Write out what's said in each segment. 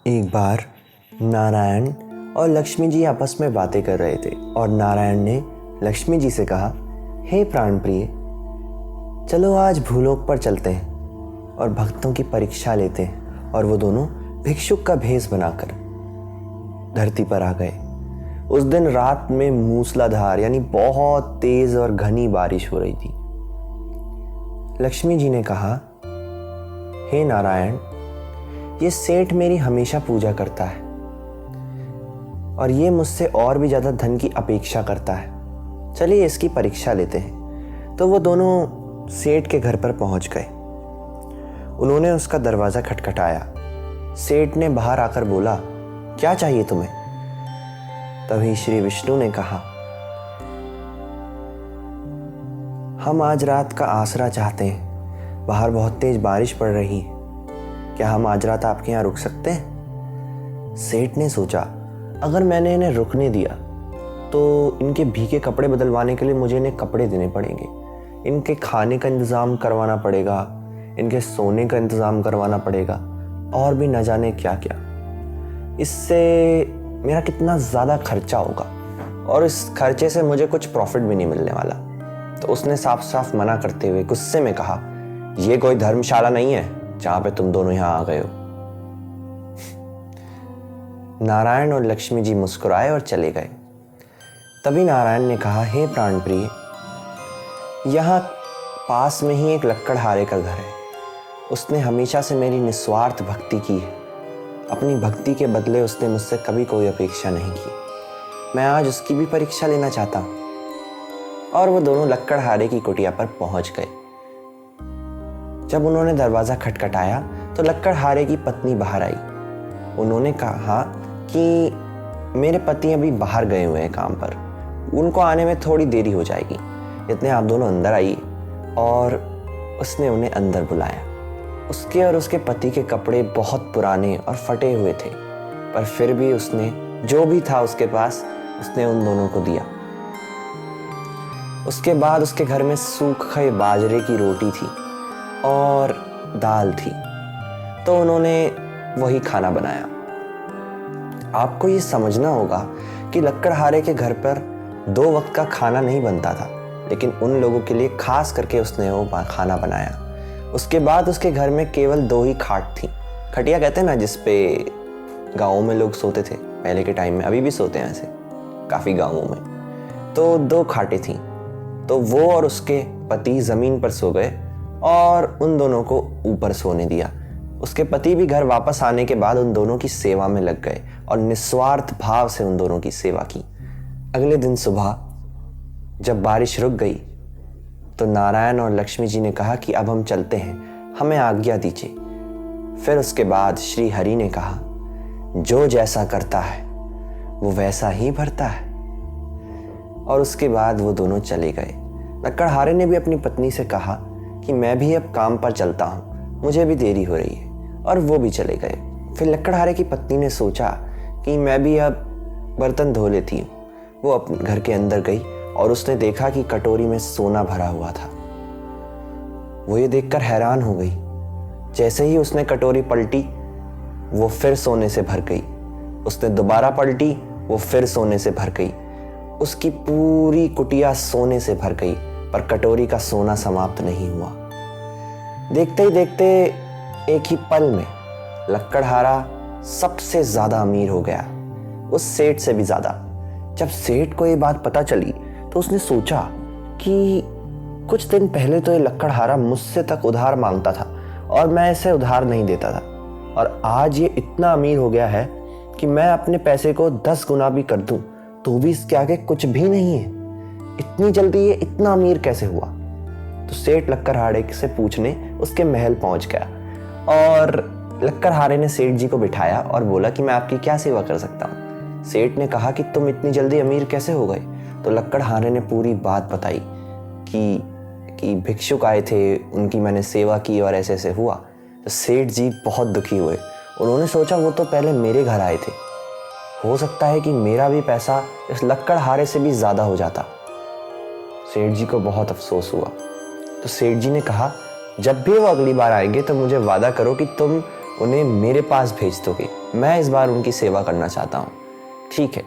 एक बार नारायण और लक्ष्मी जी आपस में बातें कर रहे थे और नारायण ने लक्ष्मी जी से कहा, हे प्राण प्रिय, चलो आज भूलोक पर चलते हैं और भक्तों की परीक्षा लेते हैं। और वो दोनों भिक्षुक का भेष बनाकर धरती पर आ गए। उस दिन रात में मूसलाधार यानी बहुत तेज और घनी बारिश हो रही थी। लक्ष्मी जी ने कहा, हे नारायण, ये सेठ मेरी हमेशा पूजा करता है और ये मुझसे और भी ज़्यादा धन की अपेक्षा करता है। चलिए इसकी परीक्षा लेते हैं। तो वो दोनों सेठ के घर पर पहुंच गए। उन्होंने उसका दरवाज़ा खटखटाया। सेठ ने बाहर आकर बोला, क्या चाहिए तुम्हें? तभी श्री विष्णु ने कहा, हम आज रात का आसरा चाहते हैं। बाहर बहुत तेज बारिश पड़ रही है। क्या हम आज रात आपके यहाँ रुक सकते हैं? सेठ ने सोचा, अगर मैंने इन्हें रुकने दिया तो इनके भीगे कपड़े बदलवाने के लिए मुझे इन्हें कपड़े देने पड़ेंगे, इनके खाने का इंतज़ाम करवाना पड़ेगा, इनके सोने का इंतज़ाम करवाना पड़ेगा और भी न जाने क्या क्या। इससे मेरा कितना ज़्यादा खर्चा होगा और इस खर्चे से मुझे कुछ प्रॉफिट भी नहीं मिलने वाला। तो उसने साफ साफ मना करते हुए गुस्से में कहा, यह कोई धर्मशाला नहीं है जहां पे तुम दोनों यहां आ गए हो। नारायण और लक्ष्मी जी मुस्कुराए और चले गए। तभी नारायण ने कहा, हे प्राण प्रिय, यहाँ पास में ही एक लक्कड़हारे का घर है। उसने हमेशा से मेरी निस्वार्थ भक्ति की है। अपनी भक्ति के बदले उसने मुझसे कभी कोई अपेक्षा नहीं की। मैं आज उसकी भी परीक्षा लेना चाहता हूँ। और वो दोनों लक्कड़हारे की कुटिया पर पहुंच गए। जब उन्होंने दरवाज़ा खटखटाया तो लक्कड़हारे की पत्नी बाहर आई। उन्होंने कहा कि मेरे पति अभी बाहर गए हुए हैं काम पर, उनको आने में थोड़ी देरी हो जाएगी। इतने आप दोनों अंदर आइए। और उसने उन्हें अंदर बुलाया। उसके और उसके पति के कपड़े बहुत पुराने और फटे हुए थे, पर फिर भी उसने जो भी था उसके पास उसने उन दोनों को दिया। उसके बाद उसके घर में सूखे बाजरे की रोटी थी और दाल थी, तो उन्होंने वही खाना बनाया। आपको ये समझना होगा कि लक्कड़हारे के घर पर 2 वक्त का खाना नहीं बनता था, लेकिन उन लोगों के लिए खास करके उसने वो खाना बनाया। उसके बाद उसके घर में केवल 2 ही खाट थी। खटिया कहते हैं ना, जिसपे गाँवों में लोग सोते थे पहले के टाइम में, अभी भी सोते हैं ऐसे काफ़ी गाँवों में। तो 2 खाटें थीं। तो वो और उसके पति ज़मीन पर सो गए और उन दोनों को ऊपर सोने दिया। उसके पति भी घर वापस आने के बाद उन दोनों की सेवा में लग गए और निस्वार्थ भाव से उन दोनों की सेवा की। अगले दिन सुबह जब बारिश रुक गई तो नारायण और लक्ष्मी जी ने कहा कि अब हम चलते हैं, हमें आज्ञा दीजिए। फिर उसके बाद श्री हरि ने कहा, जो जैसा करता है वो वैसा ही भरता है। और उसके बाद वो दोनों चले गए। लक्कड़हारे ने भी अपनी पत्नी से कहा कि मैं भी अब काम पर चलता हूँ, मुझे भी देरी हो रही है, और वो भी चले गए। फिर लक्कड़हारे की पत्नी ने सोचा कि मैं भी अब बर्तन धो लेती हूँ। वो अपने घर के अंदर गई और उसने देखा कि कटोरी में सोना भरा हुआ था। वो ये देखकर हैरान हो गई। जैसे ही उसने कटोरी पलटी, वो फिर सोने से भर गई। उसने दोबारा पलटी, वो फिर सोने से भर गई। उसकी पूरी कुटिया सोने से भर गई, पर कटोरी का सोना समाप्त नहीं हुआ। देखते ही देखते एक ही पल में लक्कड़हारा सबसे ज्यादा अमीर हो गया, उस सेठ से भी ज्यादा। जब सेठ को ये बात पता चली तो उसने सोचा कि कुछ दिन पहले तो ये लक्कड़हारा मुझसे तक उधार मांगता था और मैं इसे उधार नहीं देता था, और आज ये इतना अमीर हो गया है कि मैं अपने पैसे को 10 गुना भी कर दूं तो भी इसके आगे कुछ भी नहीं है। इतनी जल्दी ये इतना अमीर कैसे हुआ? तो सेठ लक्कड़हारे से पूछने उसके महल पहुंच गया और लक्कड़हारे ने सेठ जी को बिठाया और बोला कि मैं आपकी क्या सेवा कर सकता हूँ। सेठ ने कहा कि तुम इतनी जल्दी अमीर कैसे हो गए? तो लक्कड़हारे ने पूरी बात बताई कि भिक्षुक आए थे, उनकी मैंने सेवा की और ऐसे ऐसे हुआ। तो सेठ जी बहुत दुखी हुए। उन्होंने सोचा वो तो पहले मेरे घर आए थे, हो सकता है कि मेरा भी पैसा इस लक्कड़हारे से भी ज़्यादा हो जाता। सेठ जी को बहुत अफसोस हुआ। तो सेठ जी ने कहा, जब भी वो अगली बार आएंगे तो मुझे वादा करो कि तुम उन्हें मेरे पास भेज दोगे? मैं इस बार उनकी सेवा करना चाहता हूँ। ठीक है,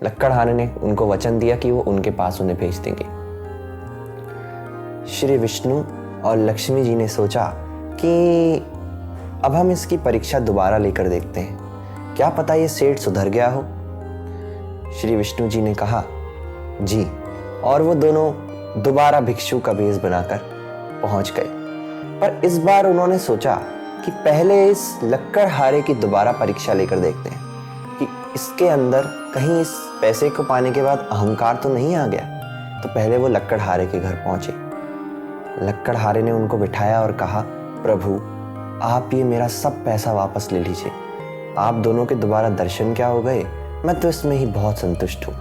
लक्कड़हारे ने उनको वचन दिया कि वो उनके पास उन्हें भेज देंगे। श्री विष्णु और लक्ष्मी जी ने सोचा कि अब हम इसकी परीक्षा दोबारा लेकर देखते हैं, क्या पता ये सेठ सुधर गया हो। श्री विष्णु जी ने कहा, जी, और वो दोनों दोबारा भिक्षु का भेष बनाकर पहुंच गए। पर इस बार उन्होंने सोचा कि पहले इस लक्कड़हारे की दोबारा परीक्षा लेकर देखते हैं कि इसके अंदर कहीं इस पैसे को पाने के बाद अहंकार तो नहीं आ गया। तो पहले वो लक्कड़हारे के घर पहुंचे। लक्कड़हारे ने उनको बिठाया और कहा, प्रभु, आप ये मेरा सब पैसा वापस ले लीजिए। आप दोनों के दोबारा दर्शन क्या हो गए, मैं तो इसमें ही बहुत संतुष्ट हूँ।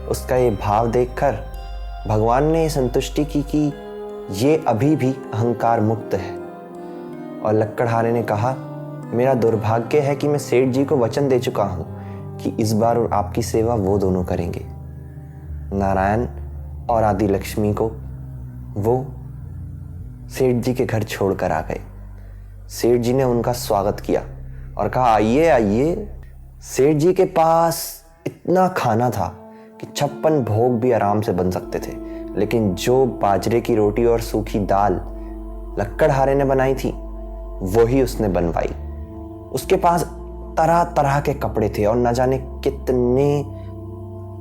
उसका ये भाव देखकर भगवान ने संतुष्टि की कि ये अभी भी अहंकार मुक्त है। और लक्कड़हारे ने कहा, मेरा दुर्भाग्य है कि मैं सेठ जी को वचन दे चुका हूँ कि इस बार आपकी सेवा वो दोनों करेंगे। नारायण और आदि लक्ष्मी को वो सेठ जी के घर छोड़कर आ गए। सेठ जी ने उनका स्वागत किया और कहा, आइए आइए। सेठ जी के पास इतना खाना था कि 56 भोग भी आराम से बन सकते थे, लेकिन जो बाजरे की रोटी और सूखी दाल लक्कड़हारे ने बनाई थी वही उसने बनवाई। उसके पास तरह तरह के कपड़े थे और न जाने कितने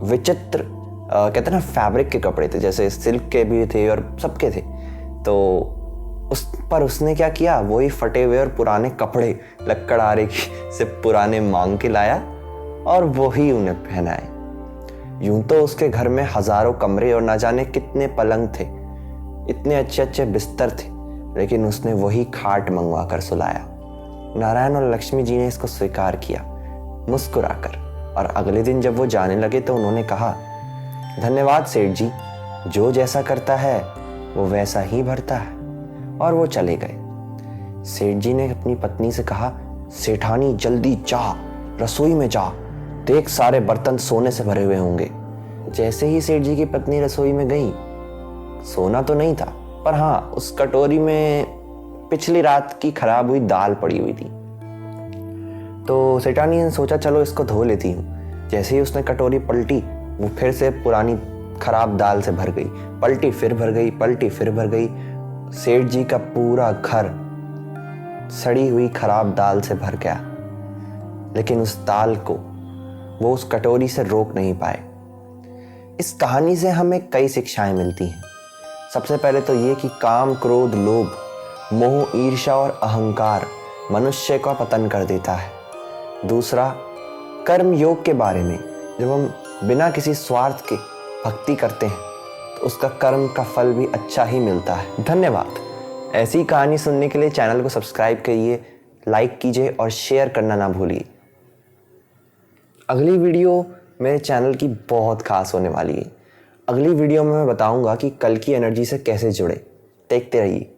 विचित्र कहते ना फैब्रिक के कपड़े थे, जैसे सिल्क के भी थे और सबके थे। तो उस पर उसने क्या किया, वही फटे हुए और पुराने कपड़े लक्कड़हारे से पुराने मांग के लाया और वही उन्हें पहनाए। यूं तो उसके घर में हजारों कमरे और न जाने कितने पलंग थे, इतने अच्छे अच्छे बिस्तर थे, लेकिन उसने वही खाट मंगवा कर सुलाया। नारायण और लक्ष्मी जी ने इसको स्वीकार किया मुस्कुराकर। और अगले दिन जब वो जाने लगे तो उन्होंने कहा, धन्यवाद सेठ जी, जो जैसा करता है वो वैसा ही भरता है। और वो चले गए। सेठ जी ने अपनी पत्नी से कहा, सेठानी जल्दी जा, रसोई में जा, देख सारे बर्तन सोने से भरे हुए होंगे। जैसे ही सेठ जी की पत्नी रसोई में गई, सोना तो नहीं था, पर हाँ, उस कटोरी में पिछली रात की खराब हुई दाल पड़ी हुई थी। तो सेठानी ने सोचा, चलो इसको धो लेती हूँ। जैसे ही उसने कटोरी पलटी, वो फिर से पुरानी खराब दाल से भर गई। पलटी फिर भर गई, पलटी फिर भर गई। सेठ जी का पूरा घर सड़ी हुई खराब दाल से भर गया, लेकिन उस दाल को वो उस कटोरी से रोक नहीं पाए। इस कहानी से हमें कई शिक्षाएं मिलती हैं। सबसे पहले तो ये कि काम, क्रोध, लोभ, मोह, ईर्ष्या और अहंकार मनुष्य का पतन कर देता है। दूसरा, कर्म योग के बारे में, जब हम बिना किसी स्वार्थ के भक्ति करते हैं तो उसका कर्म का फल भी अच्छा ही मिलता है। धन्यवाद। ऐसी कहानी सुनने के लिए चैनल को सब्सक्राइब करिए, लाइक कीजिए और शेयर करना ना भूलिए। अगली वीडियो मेरे चैनल की बहुत खास होने वाली है। अगली वीडियो में मैं बताऊंगा कि कल की एनर्जी से कैसे जुड़े। देखते रहिए।